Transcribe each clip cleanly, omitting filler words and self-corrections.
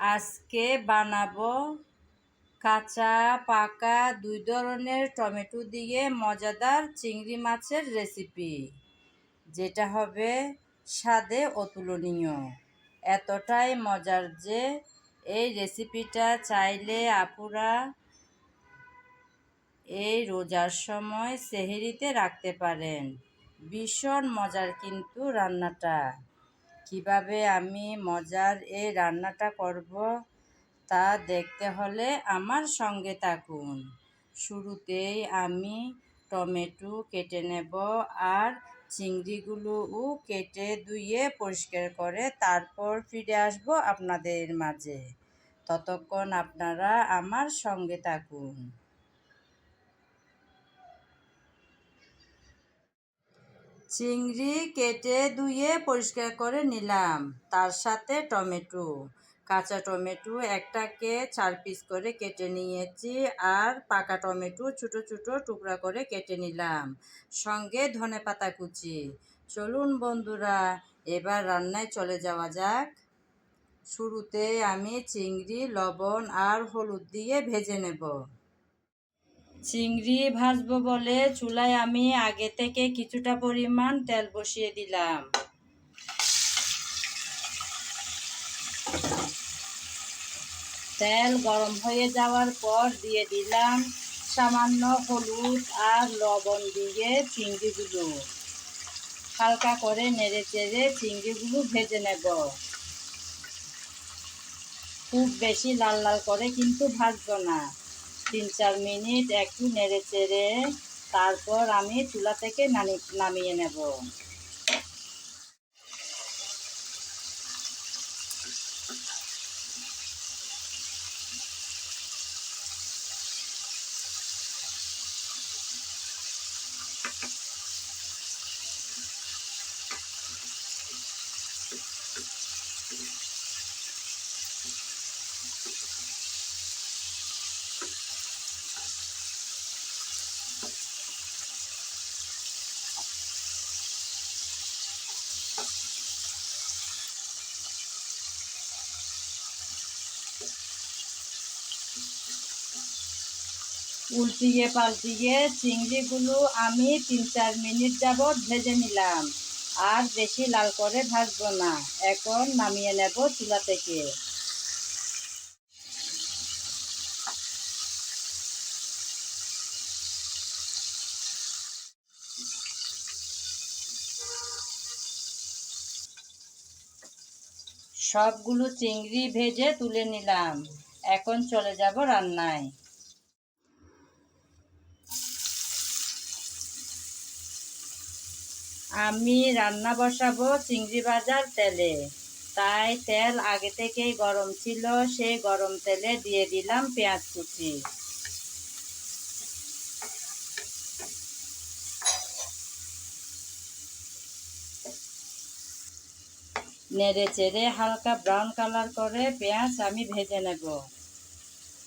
আজকে বানাবো কাঁচা পাকা দুই ধরনের টমেটো দিয়ে মজাদার চিংড়ি মাছের রেসিপি, যেটা হবে স্বাদে অতুলনীয়। এতটাই মজার যে এই রেসিপিটা চাইলে আপুরা এই রোজার সময় সেহরিতে রাখতে পারেন। ভীষণ মজার কিন্তু রান্নাটা। কিভাবে আমি মজার এই রান্নাটা করব তা দেখতে হলে আমার সঙ্গে থাকুন। শুরুতেই আমি টমেটো কেটে নেব আর চিংড়িগুলোও কেটে ধুয়ে পরিষ্কার করে তারপর ফিরে আসব আপনাদের মাঝে। ততক্ষণ আপনারা আমার সঙ্গে থাকুন। চিংড়ি কেটে ধুয়ে পরিষ্কার করে নিলাম, তার সাথে টমেটো, কাঁচা টমেটো একটাকে 4 পিস করে কেটে নিয়েছি আর পাকা টমেটো ছোটো ছোটো টুকরা করে কেটে নিলাম, সঙ্গে ধনেপাতা কুচি। চলুন বন্ধুরা, এবার রান্নায় চলে যাওয়া যাক। শুরুতে আমি চিংড়ি লবণ আর হলুদ দিয়ে ভেজে নেব। চিংড়ি ভাজবো বলে চুলায় আমি আগে থেকে কিছুটা পরিমাণ তেল বসিয়ে দিলাম। তেল গরম হয়ে যাওয়ার পর দিয়ে দিলাম সামান্য হলুদ আর লবণ দিয়ে চিংড়িগুলো হালকা করে নেড়ে চেড়ে চিংড়িগুলো ভেজে নেব। খুব বেশি লাল লাল করে কিন্তু ভাজবো না, 3-4 মিনিট একটু নেড়ে চেড়ে তারপর আমি চুলা থেকে নামিয়ে নেব। উল্টিয়ে পাল্টিয়ে চিংড়িগুলো আমি 3-4 মিনিট যাবৎ ভেজে নিলাম, আর বেশি লাল করে ভাজবো না। এখন নামিয়ে নেব চুলা থেকে। সবগুলো চিংড়ি ভেজে তুলে নিলাম, এখন চলে যাব রান্নায়। আমি রান্না বসাবো চিংড়ি ভাজার তেলে, তাই তেল আগে থেকেই গরম ছিল। সেই গরম তেলে দিয়ে দিলাম পেঁয়াজ কুচি, নেড়ে চেড়ে হালকা ব্রাউন কালার করে পেঁয়াজ আমি ভেজে নেব।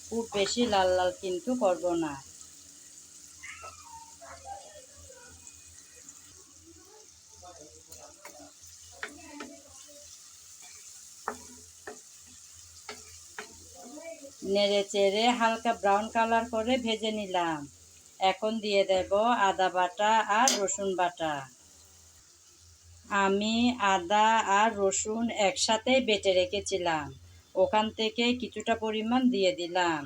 খুব বেশি লাল লাল কিন্তু করব না। নেড়ে চেড়ে হালকা ব্রাউন কালার করে ভেজে নিলাম। এখন দিয়ে দেব আদা বাটা আর রসুন বাটা। আমি আদা আর রসুন একসাথে বেটে রেখেছিলাম, ওখান থেকে কিছুটা পরিমাণ দিয়ে দিলাম।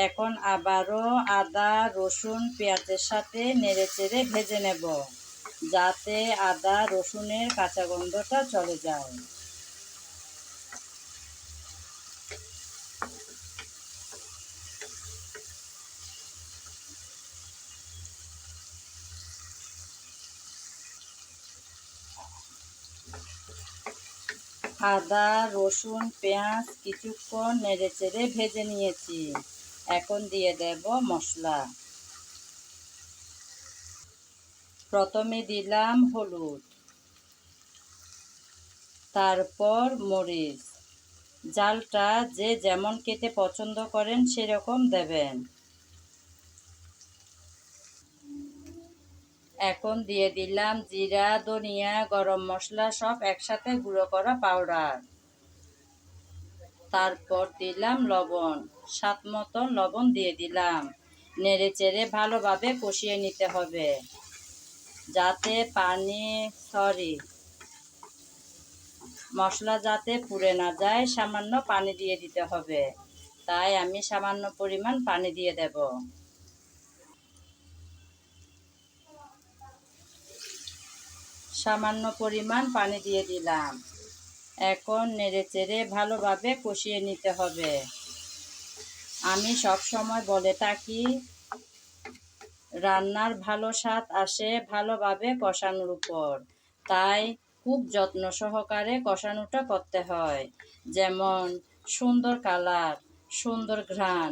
এখন আবারও আদা রসুন পেঁয়াজের সাথে নেড়ে চেড়ে ভেজে নেব, যাতে আদা রসুনের কাঁচা গন্ধটা চলে যায়। আদা রসুন পেঁয়াজ কিছুক্ষণ নেড়ে চেড়ে ভেজে নিয়েছি, এখন দিয়ে দেব মশলা। প্রথমে দিলাম হলুদ, তারপর মরিচ। ঝালটা যে যেমন খেতে পছন্দ করেন সেরকম দেবেন। এখন দিয়ে দিলাম জিরা ধনিয়া গরম মশলা সব একসাথে গুঁড়ো করা পাউডার। তারপর দিলাম লবণ, স্বাদ মতন লবণ দিয়ে দিলাম। নেড়ে চেড়ে ভালোভাবে কষিয়ে নিতে হবে, যাতে মশলা যাতে পুড়ে না যায়, সামান্য পানি দিয়ে দিতে হবে। তাই আমি সামান্য পরিমাণ পানি দিয়ে দেব। সামান্য পরিমাণ পানি দিয়ে দিলাম। এখন নেড়ে চেড়ে ভালোভাবে কষিয়ে নিতে হবে। আমি সব সময় বলে থাকি, রান্নার ভালো স্বাদ আসে ভালোভাবে কষানোর উপর। তাই খুব যত্ন সহকারে কষানোটা করতে হয়। যেমন সুন্দর কালার, সুন্দর ঘ্রাণ,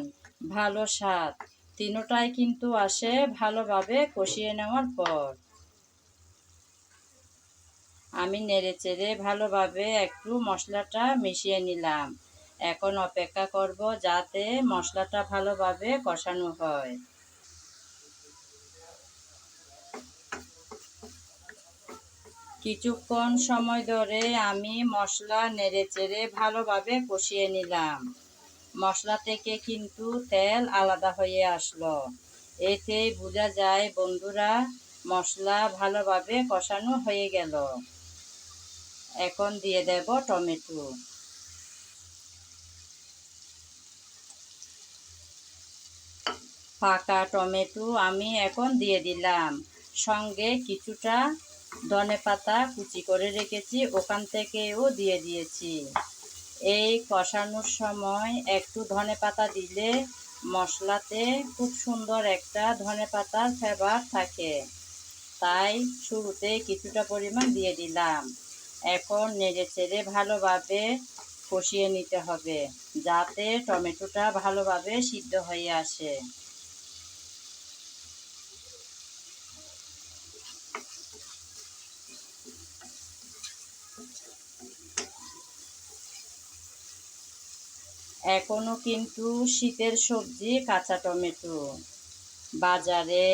ভালো স্বাদ, তিনোটাই কিন্তু আসে ভালোভাবে কষিয়ে নেওয়ার পর। আমি নেড়ে চেড়ে ভালোভাবে একটু মশলাটা মিশিয়ে নিলাম। এখন অপেক্ষা করব যাতে মশলাটা ভালোভাবে কষানো হয়। কিছুক্ষণ সময় ধরে আমি মশলা নেড়ে চেড়ে ভালোভাবে কষিয়ে নিলাম। মশলা থেকে কিন্তু তেল আলাদা হয়ে আসলো। এতেই বোঝা যায় বন্ধুরা, মশলা ভালোভাবে কষানো হয়ে গেল। এখন দিয়ে দেব টমেটো। পাকা টমেটো আমি এখন দিয়ে দিলাম। সঙ্গে কিছুটা ধনেপাতা কুচি করে রেখেছি, ওখান থেকেও দিয়ে দিয়েছি। এই কষানোর সময় একটু ধনেপাতা দিলে মশলাতে খুব সুন্দর একটা ধনেপাতার ফ্লেভার থাকে। তাই শুরুতে কিছুটা পরিমাণ দিয়ে দিলাম। এখন নেড়ে চেড়ে ভালোভাবে কষিয়ে নিতে হবে, যাতে টমেটোটা ভালোভাবে সিদ্ধ হয়ে আসে। এখনো কিন্তু শীতের সবজি কাঁচা টমেটো বাজারে,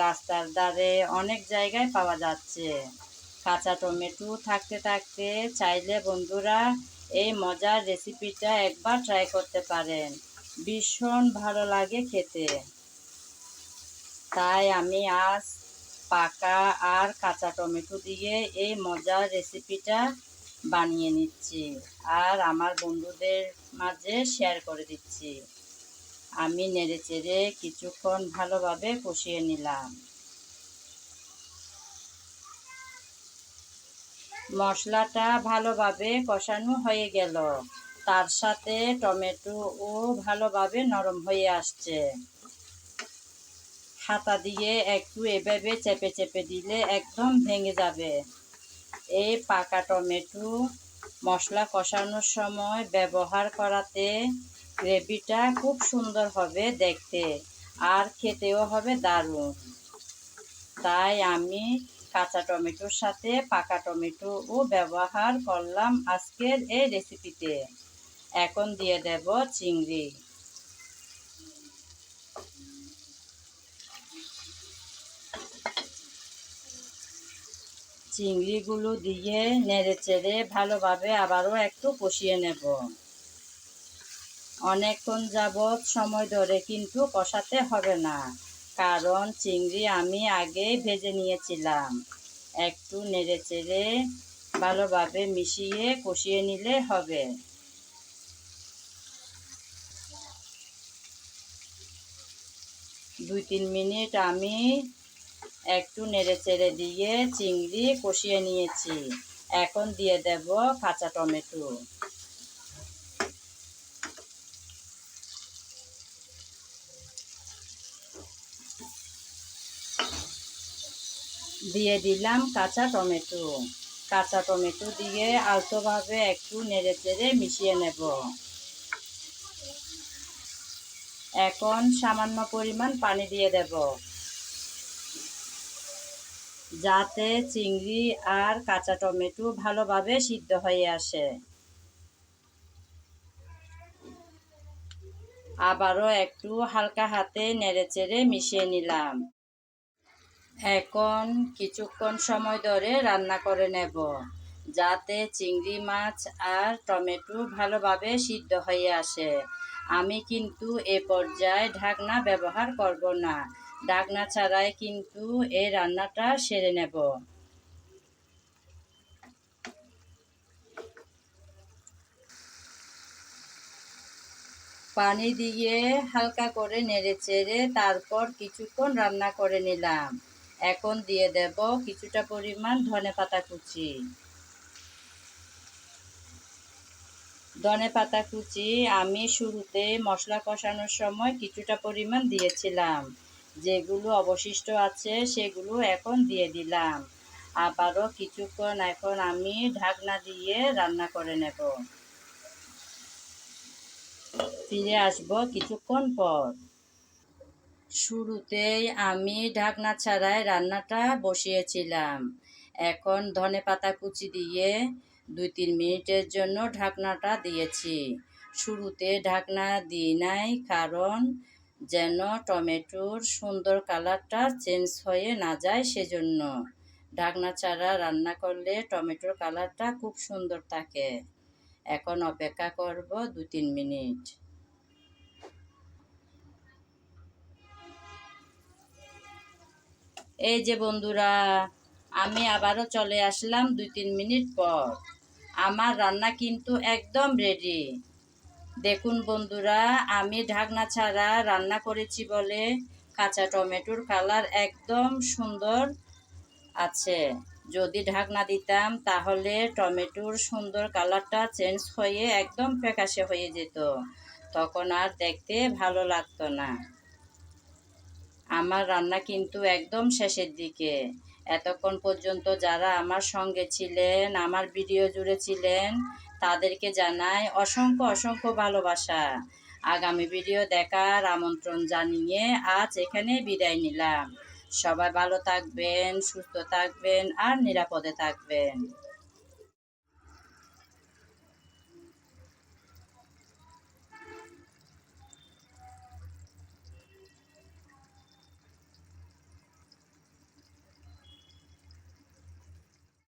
রাস্তার ধারে অনেক জায়গায় পাওয়া যাচ্ছে। কাঁচা টমেটো থাকতে থাকতে চাইলে বন্ধুরা এই মজার রেসিপিটা একবার ট্রাই করতে পারেন। ভীষণ ভালো লাগে খেতে। তাই আমি আজ পাকা আর কাঁচা টমেটো দিয়ে এই মজার রেসিপিটা বানিয়ে নিচ্ছি আর আমার বন্ধুদের মাঝে শেয়ার করে দিচ্ছি। আমি নেড়ে চেড়ে কিছুক্ষণ ভালোভাবে কষিয়ে নিলাম। মশলাটা ভালোভাবে কষানো হয়ে গেল, তার সাথে টমেটোও ভালোভাবে নরম হয়ে আসছে। হাতা দিয়ে একটু এভাবে চেপে চেপে দিলে একদম ভেঙে যাবে। এই পাকা টমেটো মশলা কষানোর সময় ব্যবহার করাতে গ্রেভিটা খুব সুন্দর হবে দেখতে, আর খেতেও হবে দারুণ। তাই আমি কাঁচা টমেটোর সাথে পাকা টমেটোও ব্যবহার করলাম আজকের এই রেসিপিতে। এখন দিয়ে দেব চিংড়ি। চিংড়িগুলো দিয়ে নেড়ে চেড়ে ভালোভাবে আবারও একটু কষিয়ে নেব। অনেকক্ষণ যাবৎ সময় ধরে কিন্তু কষাতে হবে না, কারণ চিংড়ি আমি আগেই ভেজে নিয়েছিলাম। একটু নেড়ে চেড়ে ভালোভাবে মিশিয়ে কষিয়ে নিলে হবে। 2-3 মিনিট আমি একটু নেড়ে চেড়ে দিয়ে চিংড়ি কষিয়ে নিয়েছি। এখন দিয়ে দেব কাঁচা টমেটো। দিয়ে দিলাম কাঁচা টমেটো। কাঁচা টমেটো দিয়ে আলতোভাবে একটু নেড়ে চেড়ে মিশিয়ে নেব। এখন সামান্য পরিমাণ পানি দিয়ে দেব, যাতে চিংড়ি আর কাঁচা টমেটো ভালোভাবে সিদ্ধ হয়ে আসে। আবারও একটু হালকা হাতে নেড়েচেড়ে মিশিয়ে নিলাম। এখন কিছুক্ষণ সময় ধরে রান্না করে নেব। যাতে চিংড়ি মাছ আর টমেটো ভালোভাবে সিদ্ধ হয়ে আসে। আমি কিন্তু এ পর্যায়ে ঢাকনা ব্যবহার করব না, ঢাকনা ছাড়াই কিন্তু এই রান্নাটা সেরে নেব। পানি দিয়ে হালকা করে নেড়েচেড়ে তারপর কিছুক্ষণ রান্না করে নিলাম। এখন দিয়ে দেব কিছুটা পরিমাণ ধনেপাতা কুচি। ধনেপাতা কুচি আমি শুরুতে মশলা কষানোর সময় কিছুটা পরিমাণ দিয়েছিলাম। যেগুলো অবশিষ্ট আছে সেগুলো এখন দিয়ে দিলাম। আবারও কিছুক্ষণ এখন আমি ঢাকনা দিয়ে রান্না করে নেব। ফিরে আসব কিছুক্ষণ পর। শুরুতেই আমি ঢাকনা ছাড়াই রান্নাটা বসিয়েছিলাম। এখন ধনেপাতা কুচি দিয়ে 2-3 মিনিটের জন্য ঢাকনাটা দিয়েছি। শুরুতে ঢাকনা দিই নাই, কারণ যেন টমেটোর সুন্দর কালারটা চেঞ্জ হয়ে না যায় সেজন্য। ঢাকনা ছাড়া রান্না করলে টমেটোর কালারটা খুব সুন্দর থাকে। এখন অপেক্ষা করব 2-3 মিনিট। এই যে বন্ধুরা, আমি আবারও চলে আসলাম 2-3 মিনিট পর। আমার রান্না কিন্তু একদম রেডি। দেখুন বন্ধুরা, আমি ঢাকনা ছাড়া রান্না করেছি বলে কাঁচা টমেটোর কালার একদম সুন্দর আছে। যদি ঢাকনা দিতাম তাহলে টমেটোর সুন্দর কালারটা চেঞ্জ হয়ে একদম ফ্যাকাশে হয়ে যেত, তখন আর দেখতে ভালো লাগতো না। আমার রান্না কিন্তু একদম শেষের দিকে। এতক্ষণ পর্যন্ত যারা আমার সঙ্গে ছিলেন, আমার ভিডিও জুড়ে ছিলেন, তাদেরকে জানাই অসংখ্য অসংখ্য ভালোবাসা। আগামী ভিডিও দেখার আমন্ত্রণ জানিয়ে আজ এখানে বিদায় নিলাম। সবাই ভালো থাকবেন, সুস্থ থাকবেন আর নিরাপদে থাকবেন।